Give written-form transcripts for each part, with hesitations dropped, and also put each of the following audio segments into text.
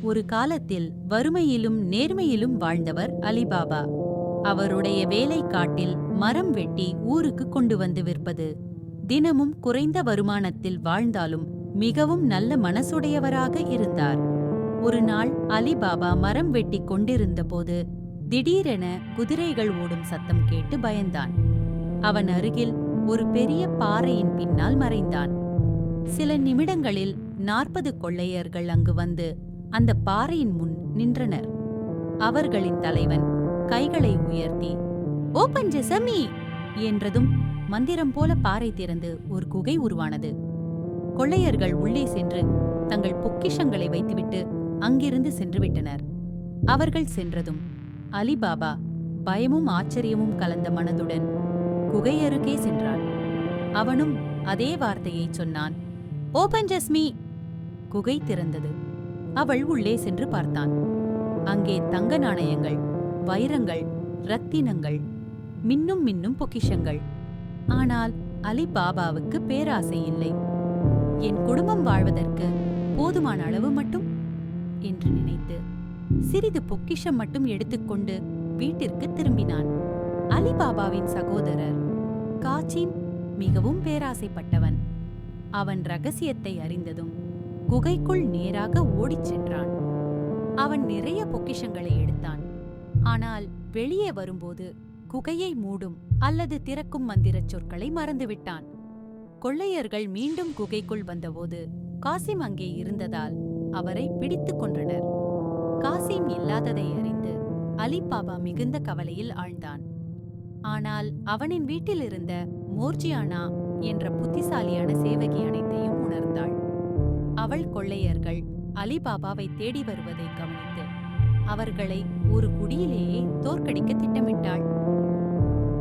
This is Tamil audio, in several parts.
ஒரு காலத்தில் வறுமையிலும் நேர்மையிலும் வாழ்ந்தவர் அலிபாபா. அவருடைய வேலை காட்டில் மரம் வெட்டி ஊருக்கு கொண்டு வந்து விற்பது. தினமும் குறைந்த வருமானத்தில் வாழ்ந்தாலும் மிகவும் நல்ல மனசுடையவராக இருந்தார். ஒரு நாள் அலிபாபா மரம் வெட்டி கொண்டிருந்த போது திடீரென குதிரைகள் ஓடும் சத்தம் கேட்டு பயந்தான். அவன் அருகில் ஒரு பெரிய பாறையின் பின்னால் மறைந்தான். சில நிமிடங்களில் 40 கொள்ளையர்கள் அங்கு வந்து அந்த பாறையின் முன் நின்றனர். அவர்களின் தலைவன் கைகளை உயர்த்தி ஓபன் செசமி என்றதும் மந்திரம் போல பாறை திறந்து ஒரு குகை உருவானது. கொள்ளையர்கள் உள்ளே சென்று தங்கள் பொக்கிஷங்களை வைத்துவிட்டு அங்கிருந்து சென்றுவிட்டனர். அவர்கள் சென்றதும் அலிபாபா பயமும் ஆச்சரியமும் கலந்த மனதுடன் குகை அருகே சென்றான். அவனும் அதே வார்த்தையை சொன்னான், ஓபன் ஜஸ்மி. குகை திறந்தது. அவள் உள்ளே சென்று பார்த்தான். அங்கே தங்க நாணயங்கள், வைரங்கள், ரத்தினங்கள், மின்னும் மின்னும் பொக்கிஷங்கள். ஆனால் அலிபாபாவுக்கு பேராசை இல்லை. என் குடும்பம் வாழ்வதற்கு போதுமான அளவு மட்டும் என்று நினைத்து சிறிது பொக்கிஷம் மட்டும் எடுத்துக்கொண்டு வீட்டிற்கு திரும்பினான். அலிபாபாவின் சகோதரர் காச்சின் மிகவும் பேராசைப்பட்டவன். அவன் ரகசியத்தை அறிந்ததும் குகைக்குள் நேராக ஓடிச் சென்றான். அவன் நிறைய பொக்கிஷங்களை எடுத்தான். ஆனால் வெளியே வரும்போது குகையை மூடும் அல்லது திறக்கும் மந்திரச் சொற்களை மறந்துவிட்டான். கொள்ளையர்கள் மீண்டும் குகைக்குள் வந்தபோது காசிம் அங்கே இருந்ததால் அவரை பிடித்துக் கொன்றனர். காசிம் இல்லாததை அறிந்து அலிபாபா மிகுந்த கவலையில் ஆழ்ந்தான். ஆனால் அவனின் வீட்டில் இருந்த மோர்ஜியானா என்ற புத்திசாலியான சேவகி அனைத்தையும் உணர்ந்தாள். அவள் கொள்ளையர்கள் அலிபாபாவை தேடி வருவதை கவனித்து அவர்களை ஒரு குடியிலேயே தோற்கடிக்க திட்டமிட்டாள்.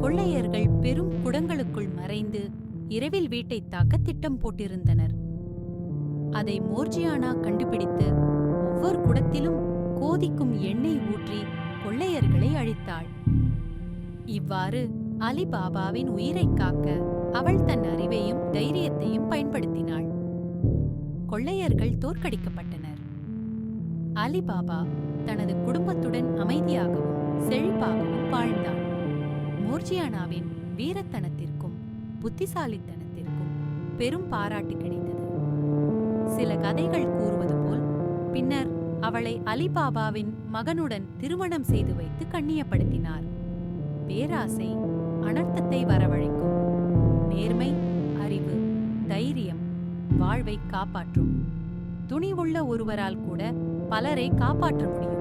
கொள்ளையர்கள் பெரும் குடங்களுக்குள் மறைந்து இரவில் வீட்டை தாக்க திட்டம் போட்டிருந்தனர். அதை மோர்ஜியானா கண்டுபிடித்து ஒவ்வொரு குடத்திலும் கோதிக்கும் எண்ணெய் ஊற்றி கொள்ளையர்களை அழித்தாள். இவ்வாறு அலிபாபாவின் உயிரைக் காக்க அவள் தன் அறிவையும் தைரியத்தையும் பயன்படுத்தினாள். கொள்ளையர்கள் தோற்கடிக்கப்பட்டனர். அலிபாபா தனது குடும்பத்துடன் அமைதியாகவும் செழிப்பாகவும் வாழ்ந்தான். மோர்ஜியானாவின் வீரத்தனத்திற்கும் புத்திசாலித்தனத்திற்கும் பெரும் பாராட்டு கிடைத்தது. சில கதைகள் கூறுவது போல் பின்னர் அவளை அலிபாபாவின் மகனுடன் திருமணம் செய்து வைத்து கண்ணியப்படுத்தினார். பேராசை அனர்த்தத்தை வரவழைக்கும். நேர்மை, அறிவு, தைரியம் வாழ்வை காப்பாற்றும். துணிவுள்ள ஒருவரால் கூட பலரை காப்பாற்ற முடியும்.